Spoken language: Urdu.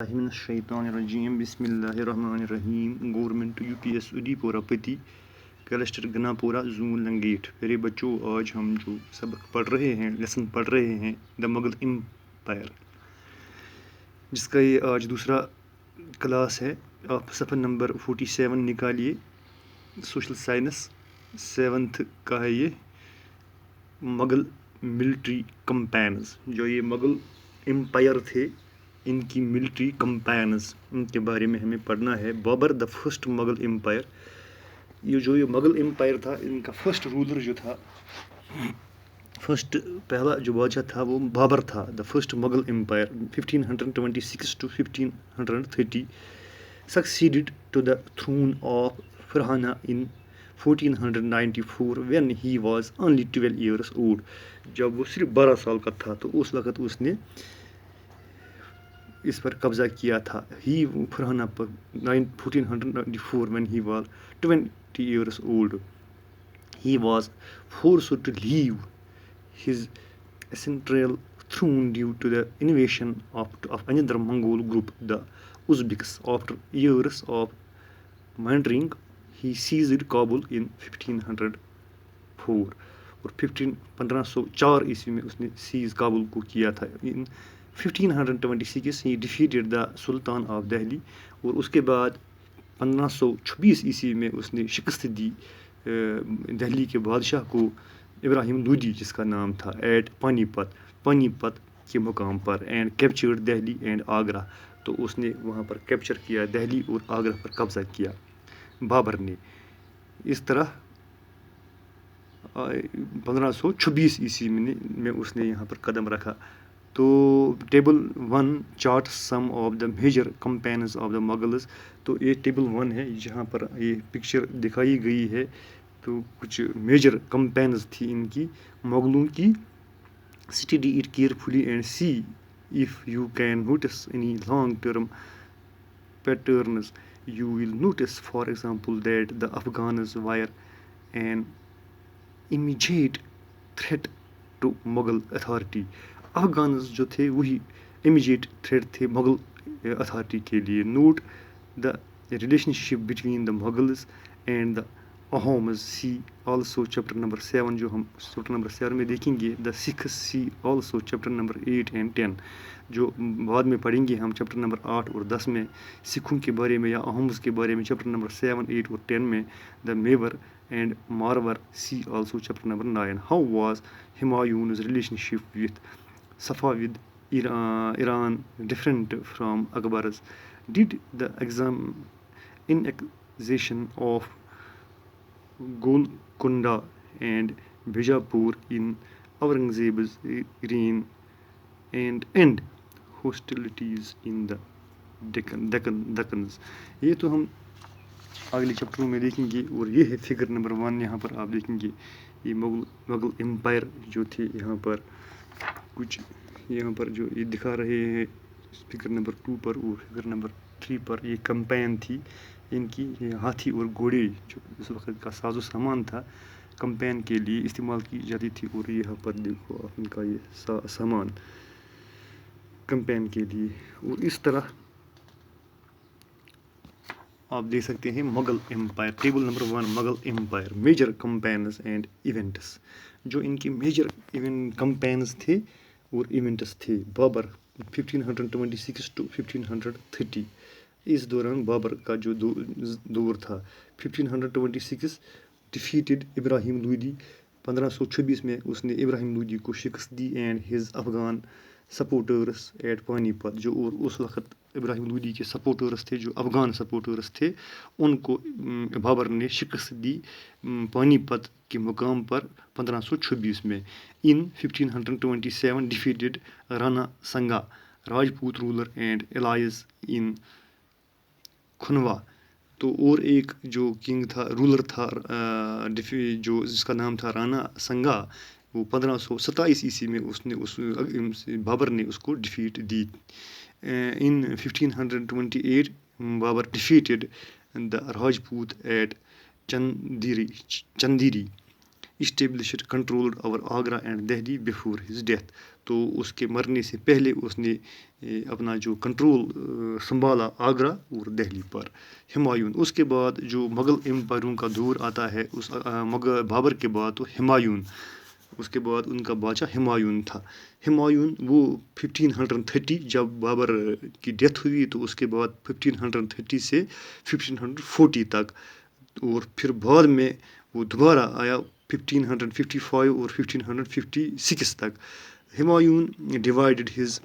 Rajim, Bismillahirrahmanirrahim. Government UPS Udipura Pati, Cluster Ganapura, Zoon Langate. میرے بچوں آج ہم جو سبق پڑھ رہے ہیں لیسن پڑھ رہے ہیں دا مغل امپائر، جس کا یہ آج دوسرا کلاس ہے. آپ صفحہ نمبر 47 نکالیے. سوشل سائنس 7th کا ہے یہ. مغل ملٹری کمپینز، جو یہ مغل امپائر تھے ان کی ملٹری کمپینز، ان کے بارے میں ہمیں پڑھنا ہے. Babur the first Mughal empire, یہ مغل امپائر تھا ان کا فرسٹ رولر جو تھا، پہلا جو بادشاہ تھا وہ بابر تھا. The first Mughal empire 1526 to 1530 succeeded to the throne of Farhana in 1494 when he was only 12 years old. جب وہ صرف 12 سال کا تھا تو اس وقت اس نے اس پر قبضہ کیا تھا. فرحانہ پر 1494 when he was 20 years old. He was forced to leave his ancestral throne due to the invasion of another Mongol group, the Uzbeks. After years of wandering, he seized Kabul in 1504. اور 1504 عیسوی میں اس نے سیز کابل کو کیا تھا. In 1526 he defeated the Sultan of Delhi. اور اس کے بعد 1526 عیسوی میں اس نے شکست دی دہلی کے بادشاہ کو، ابراہیم لودھی جس کا نام تھا، ایٹ پانی پت کے مقام پر. And captured Delhi and Agra. تو اس نے وہاں پر کیپچر کیا دہلی اور آگرہ پر قبضہ کیا بابر نے. اس طرح 1526 عیسوی میں اس نے یہاں پر قدم رکھا. تو table 1 chart some of the major campaigns of the Mughals. تو یہ ٹیبل 1 ہے، جہاں پر یہ پکچر دکھائی گئی ہے. تو کچھ میجر کمپینز تھی ان کی مغلوں کی. Study it carefully and see if you can notice any long-term patterns. You will notice, for example, that the Afghans were an immediate threat to Mughal authority. افغانز جو تھے وہی immediate threat تھے مغل اتھارٹی کے لیے. Note the relationship between the Mughals and the Ahoms. See also chapter number 7 جو ہم chapter number 7 میں دیکھیں گے. The Sikhs. See also chapter number 8 and 10 جو بعد میں پڑھیں گے ہم chapter number 8 اور 10 میں سکھوں کے بارے میں یا اہومز کے بارے میں chapter number 7, 8 اور 10 میں. The Mewar and Marwar. See also chapter number 9. How was Humayun's relationship with Safavid Iran different from Akbar's? Did the annexation of Golconda and Bijapur in Aurangzeb's reign and end hostilities in the Deccans? یہ تو ہم اگلے چیپٹروں میں دیکھیں گے. اور یہ ہے فگر نمبر 1. یہاں پر آپ دیکھیں گے یہ مغل امپائر جو تھے. یہاں پر کچھ یہاں پر جو یہ دکھا رہے ہیں فگر نمبر 2 پر اور فگر نمبر 3 پر یہ کمپین تھی ان کی. یہ ہاتھی اور گھوڑے جو اس وقت کا ساز و سامان تھا کمپین کے لیے استعمال کی جاتی تھی. اور یہاں پر دیکھو آپ ان کا یہ سامان کمپین کے لیے. اور اس طرح آپ دیکھ سکتے ہیں Mughal empire. Table number 1 Mughal empire major campaigns and events. جو ان کی میجر کمپینز تھے اور ایونٹس تھے. بابر 1526 to 1530. اس دوران بابر کا جو دور تھا 1526 ڈیفیٹڈ ابراہیم لودھی. 1526 میں اس نے ابراہیم لودھی کو شکست دی. And his Afghan supporters at Panipat. جو اور اس وقت ابراہیم لودھی کے سپورٹرس تھے جو افغان سپورٹرس تھے ان کو بابر نے شکست دی پانی پت کے مقام پر 1526 میں. ان 1527 ڈیفیٹڈ رانا سنگا راجپوت رولر اینڈ الائز ان کھنوا. تو اور ایک جو کنگ تھا رولر تھا جو جس کا نام تھا رانا سنگا، وہ 1527 عیسوی میں اس بابر نے اس کو ڈیفیٹ دی. In 1528 Babur defeated the Rajput at Chanderi established control over Agra and Delhi before his death. تو اس کے مرنے سے پہلے اس نے اپنا جو کنٹرول سنبھالا آگرہ اور دہلی پر. ہمایوں اس کے بعد جو مغل امپائروں کا دور آتا ہے اس بابر کے بعد تو ہمایوں اس کے بعد ان کا بادشاہ ہمایوں تھا. ہمایوں وہ 1530 جب بابر کی ڈیتھ ہوئی تو اس کے بعد 1530 سے 1540 تک، اور پھر بعد میں وہ دوبارہ آیا 1555 اور 1556 تک. Humayun divided his